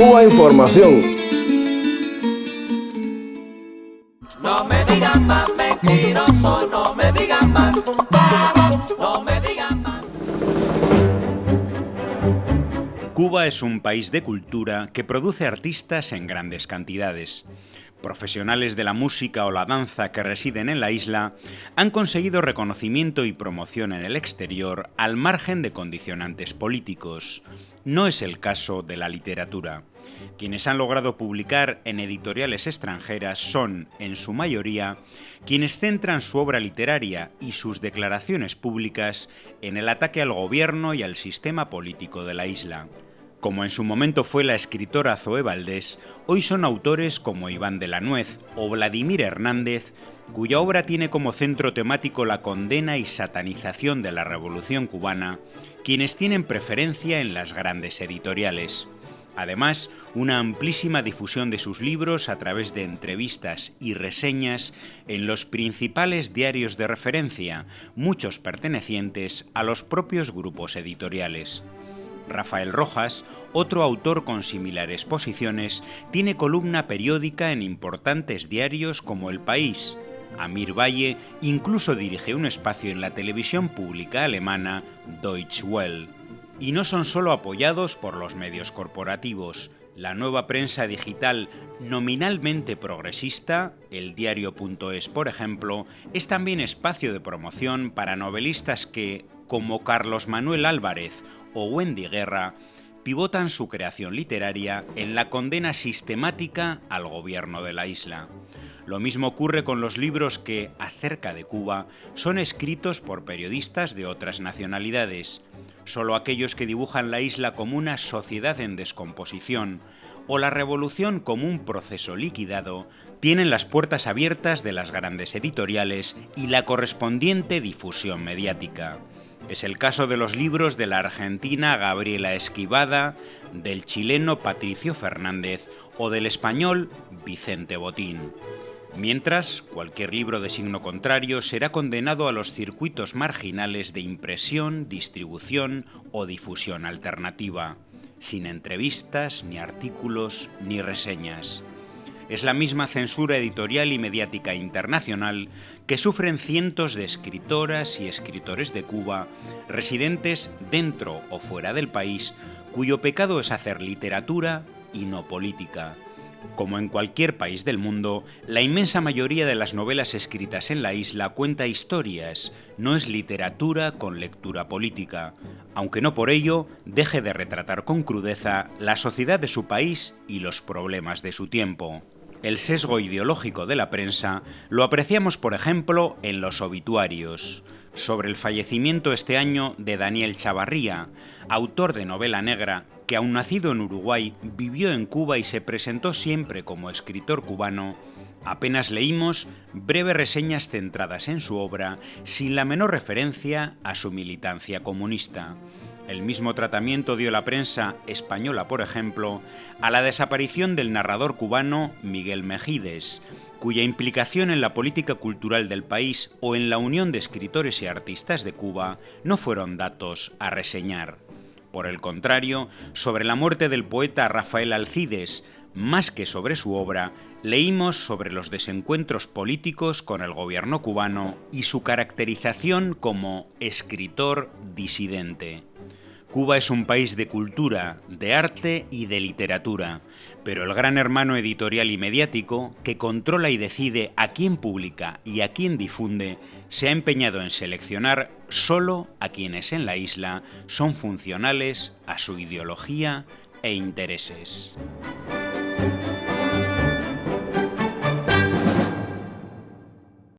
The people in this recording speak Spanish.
Cuba Información. No me digan más mentiroso, no me digan más, no me digan más. Cuba es un país de cultura que produce artistas en grandes cantidades. Profesionales de la música o la danza que residen en la isla han conseguido reconocimiento y promoción en el exterior al margen de condicionantes políticos. No es el caso de la literatura. Quienes han logrado publicar en editoriales extranjeras son, en su mayoría, quienes centran su obra literaria y sus declaraciones públicas en el ataque al gobierno y al sistema político de la isla. Como en su momento fue la escritora Zoé Valdés, hoy son autores como Iván de la Nuez o Vladimir Hernández, cuya obra tiene como centro temático la condena y satanización de la Revolución cubana, quienes tienen preferencia en las grandes editoriales. Además, una amplísima difusión de sus libros a través de entrevistas y reseñas en los principales diarios de referencia, muchos pertenecientes a los propios grupos editoriales. Rafael Rojas, otro autor con similares posiciones, tiene columna periódica en importantes diarios como El País. Amir Valle incluso dirige un espacio en la televisión pública alemana Deutsche Welle. Y no son solo apoyados por los medios corporativos. La nueva prensa digital nominalmente progresista, el diario.es por ejemplo, es también espacio de promoción para novelistas que, como Carlos Manuel Álvarez o Wendy Guerra, pivotan su creación literaria en la condena sistemática al gobierno de la isla. Lo mismo ocurre con los libros que, acerca de Cuba, son escritos por periodistas de otras nacionalidades. Solo aquellos que dibujan la isla como una sociedad en descomposición o la revolución como un proceso liquidado tienen las puertas abiertas de las grandes editoriales y la correspondiente difusión mediática. Es el caso de los libros de la argentina Gabriela Esquivada, del chileno Patricio Fernández o del español Vicente Botín. Mientras, cualquier libro de signo contrario será condenado a los circuitos marginales de impresión, distribución o difusión alternativa, sin entrevistas, ni artículos, ni reseñas. Es la misma censura editorial y mediática internacional que sufren cientos de escritoras y escritores de Cuba, residentes dentro o fuera del país, cuyo pecado es hacer literatura y no política. Como en cualquier país del mundo, la inmensa mayoría de las novelas escritas en la isla cuenta historias, no es literatura con lectura política, aunque no por ello deje de retratar con crudeza la sociedad de su país y los problemas de su tiempo. El sesgo ideológico de la prensa lo apreciamos, por ejemplo, en los obituarios. Sobre el fallecimiento este año de Daniel Chavarría, autor de novela negra, que aun nacido en Uruguay, vivió en Cuba y se presentó siempre como escritor cubano, apenas leímos breves reseñas centradas en su obra, sin la menor referencia a su militancia comunista. El mismo tratamiento dio la prensa española, por ejemplo, a la desaparición del narrador cubano Miguel Mejídez, cuya implicación en la política cultural del país o en la unión de escritores y artistas de Cuba no fueron datos a reseñar. Por el contrario, sobre la muerte del poeta Rafael Alcides, más que sobre su obra, leímos sobre los desencuentros políticos con el gobierno cubano y su caracterización como escritor disidente. Cuba es un país de cultura, de arte y de literatura, pero el gran hermano editorial y mediático, que controla y decide a quién publica y a quién difunde, se ha empeñado en seleccionar solo a quienes en la isla son funcionales a su ideología e intereses.